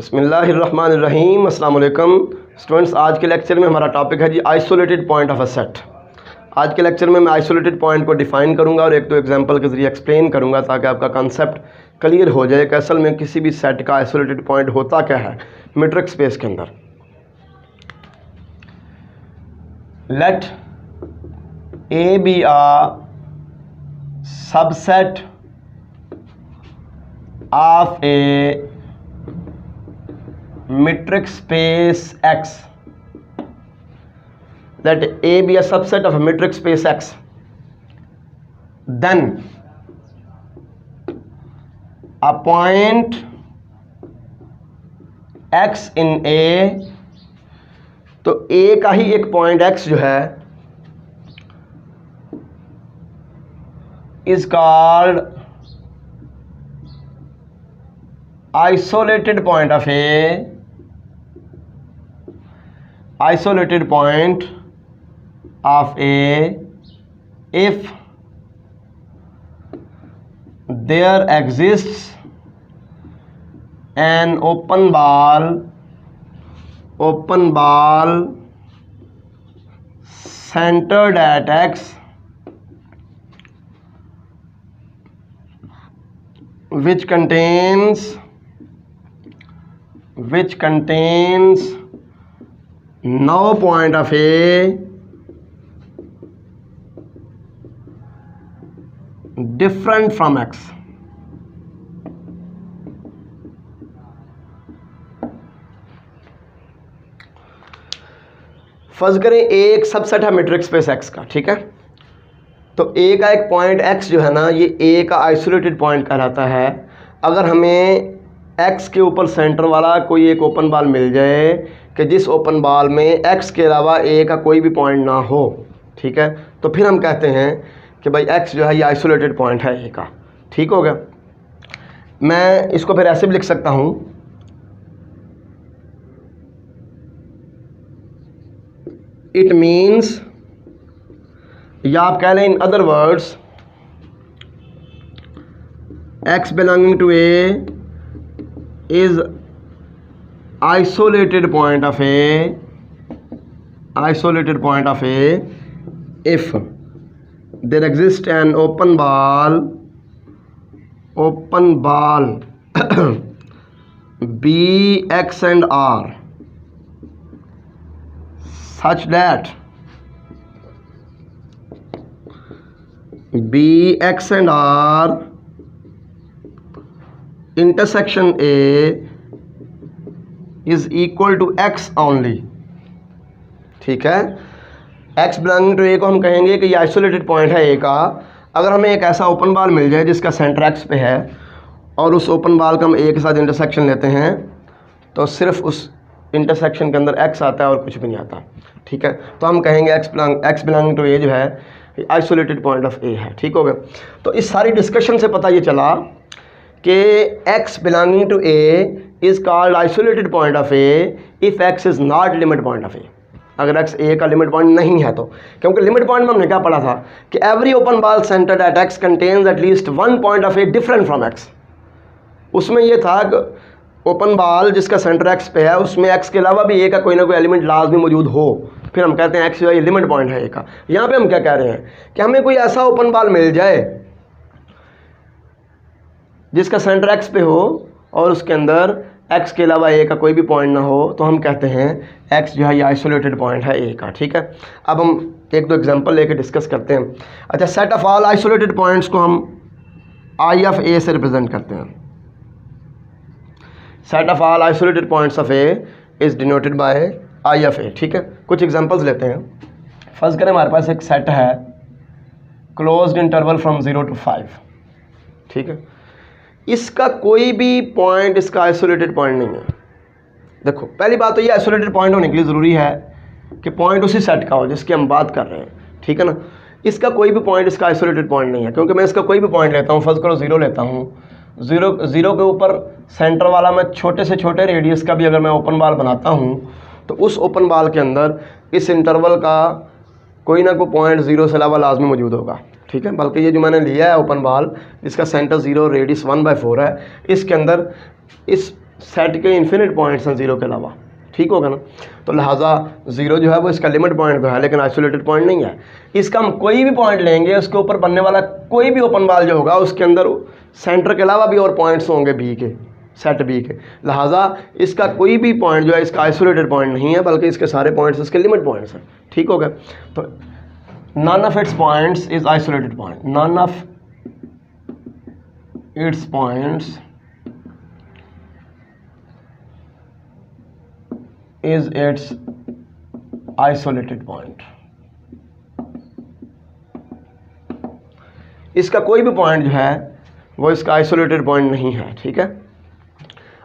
बिस्मिल्लाहिर्रहमानिर्रहीम। अस्सलाम वालेकुम स्टूडेंट्स। आज के लेक्चर में हमारा टॉपिक है जी isolated point of a set. आज के लेक्चर में मैं आइसोलेटेड पॉइंट को डिफाइन करूंगा और एक दो एग्जांपल के जरिए एक्सप्लेन करूंगा ताकि आपका कंसेप्ट क्लियर हो जाए कि असल में किसी भी सेट का आइसोलेटेड पॉइंट होता क्या है मीट्रिक स्पेस के अंदर। Let A be a subset of a metric space X. Let A be a subset of a metric space X. Then a point X in A, तो A का ही एक point X जो है is called isolated point of A. Isolated point of A if there exists an open ball centered at X which contains no point of A different from X. फर्ज करें एक subset है matrix space X का, ठीक है। तो A का एक पॉइंट X जो है ना, ये A का आइसोलेटेड पॉइंट कहलाता है। अगर हमें X के ऊपर सेंटर वाला कोई एक ओपन बॉल मिल जाए कि जिस ओपन बॉल में X के अलावा A का कोई भी पॉइंट ना हो, ठीक है, तो फिर हम कहते हैं कि भाई X जो है ये आइसोलेटेड पॉइंट है A का। ठीक हो गया। मैं इसको फिर ऐसे भी लिख सकता हूँ, इट मीन्स, या आप कह लें in other words, X belonging to A is isolated point of A if there exists an open ball B, X and R such that B, X and R intersection A is equal to X only। ठीक है, X belonging to A को हम कहेंगे कि ये isolated point है A का। अगर हमें एक ऐसा ओपन बॉल मिल जाए जिसका सेंटर X पे है और उस ओपन बॉल का हम A के साथ इंटरसेक्शन लेते हैं तो सिर्फ उस इंटरसेक्शन के अंदर X आता है और कुछ भी नहीं आता, ठीक है। तो हम कहेंगे X बिलोंगिंग टू A जो है आइसोलेटेड पॉइंट ऑफ A है। ठीक हो गया। तो इस सारी डिस्कशन से पता ये चला कि X belonging to A is called isolated point of A if X is not limit point of A। अगर X A का लिमिट पॉइंट नहीं है तो, क्योंकि लिमिट पॉइंट में हमने क्या पढ़ा था कि every open ball centred at X contains at least one point of A different from X। उसमें यह था कि ओपन बॉल जिसका सेंटर X पे है उसमें X के अलावा भी A का कोई ना कोई एलिमेंट लाजमी मौजूद हो, फिर हम कहते हैं X जो है ये लिमिट पॉइंट है A का। यहाँ पे हम क्या कह रहे हैं कि हमें कोई ऐसा ओपन बॉल मिल जाए जिसका सेंटर X पे हो और उसके अंदर X के अलावा A का कोई भी पॉइंट ना हो, तो हम कहते हैं X जो है ये आइसोलेटेड पॉइंट है A का। ठीक है, अब हम एक दो एग्जांपल लेके डिस्कस करते हैं। अच्छा, set of all isolated points को हम I ऑफ A से रिप्रेजेंट करते हैं। Set of all isolated points of A is denoted by I of A। ठीक है, कुछ एग्जांपल्स लेते हैं। फर्स्ट करें हमारे पास एक सेट है क्लोज्ड इंटरवल फ्रॉम 0 to 5। ठीक है, इसका कोई भी पॉइंट इसका आइसोलेटेड पॉइंट नहीं है। देखो, पहली बात तो ये आइसोलेटेड पॉइंट होने के लिए ज़रूरी है कि पॉइंट उसी सेट का हो जिसकी हम बात कर रहे हैं। ठीक है ना, इसका कोई भी पॉइंट इसका आइसोलेटेड पॉइंट नहीं है, क्योंकि मैं इसका कोई भी पॉइंट लेता हूँ, फर्स्ट करो 0 लेता हूँ, ज़ीरो के ऊपर सेंटर वाला मैं छोटे से छोटे रेडियस का भी अगर मैं ओपन बॉल बनाता हूँ तो उस ओपन बॉल के अंदर इस इंटरवल का कोई ना कोई पॉइंट 0 से अलावा लाजमी मौजूद होगा। ठीक है, बल्कि ये जो मैंने लिया है ओपन बॉल जिसका सेंटर 0 रेडियस 1/4 है, इसके अंदर इस सेट के इन्फिनिट पॉइंट्स हैं ज़ीरो के अलावा, ठीक होगा ना। तो लिहाजा ज़ीरो जो है वो इसका लिमिट पॉइंट तो है लेकिन आइसोलेटेड पॉइंट नहीं है। इसका हम कोई भी पॉइंट लेंगे, उसके ऊपर बनने वाला कोई भी ओपन बॉल जो होगा उसके अंदर सेंटर के अलावा भी और पॉइंट्स होंगे बी के, सेट बी के। लिहाजा इसका कोई भी पॉइंट जो है इसका आइसोलेटेड पॉइंट नहीं है, बल्कि इसके सारे पॉइंट्स इसके लिमिट पॉइंट्स हैं, ठीक हो गया। तो none of its points is isolated point, none of its points is its isolated point। इसका कोई भी पॉइंट जो है वो इसका आइसोलेटेड पॉइंट नहीं है, ठीक है।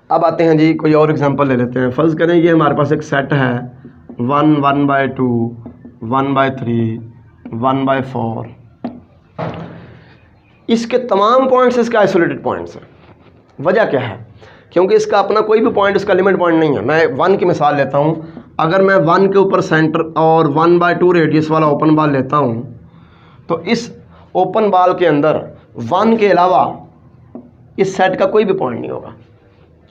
अब आते हैं जी, कोई और एग्जांपल ले लेते हैं। फर्ज करें ये हमारे पास एक सेट है 1, 1/2, 1/3, 1/4। इसके तमाम पॉइंट्स इसके आइसोलेटेड पॉइंट्स हैं। वजह क्या है? क्योंकि इसका अपना कोई भी पॉइंट इसका लिमिट पॉइंट नहीं है। मैं 1 की मिसाल लेता हूँ। अगर मैं 1 के ऊपर सेंटर और 1/2 रेडियस वाला ओपन बॉल लेता हूँ तो इस ओपन बॉल के अंदर 1 के अलावा इस सेट का कोई भी पॉइंट नहीं होगा,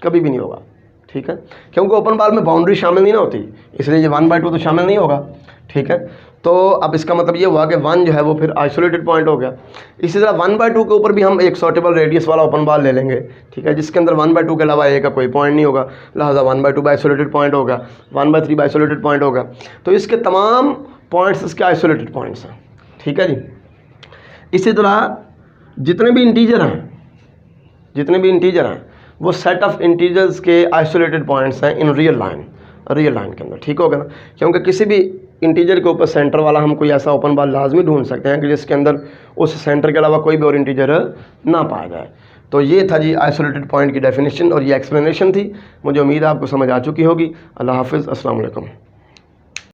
कभी भी नहीं होगा, ठीक है। क्योंकि ओपन बॉल में बाउंड्री शामिल नहीं ना होती, इसलिए ये 1/2 तो शामिल नहीं होगा, ठीक है। तो अब इसका मतलब ये हुआ कि 1 जो है वो फिर आइसोलेटेड पॉइंट हो गया। इसी तरह 1/2 के ऊपर भी हम एक सॉर्टेबल रेडियस वाला ओपन बॉल ले लेंगे, ठीक है, जिसके अंदर 1/2 के अलावा ए का कोई पॉइंट नहीं होगा। लिहाजा 1/2 आइसोलेटेड पॉइंट होगा, 1/3 आइसोलेटेड पॉइंट होगा। तो इसके तमाम पॉइंट्स इसके आइसोलेटेड पॉइंट्स हैं, ठीक है जी। इसी तरह जितने भी इंटीजर हैं वो सेट ऑफ इंटीजर्स के आइसोलेटेड पॉइंट्स हैं इन रियल लाइन के अंदर, ठीक होगा ना। क्योंकि किसी भी इंटीजर के ऊपर सेंटर वाला हम कोई ऐसा ओपन बॉल लाजमी ढूंढ सकते हैं कि जिसके अंदर उस सेंटर के अलावा कोई भी और इंटीजर ना पाया जाए। तो ये था जी आइसोलेटेड पॉइंट की डेफिनेशन और ये एक्सप्लेनेशन थी। मुझे उम्मीद है आपको समझ आ चुकी होगी। अल्लाह हाफिज़, अस्सलाम वालेकुम।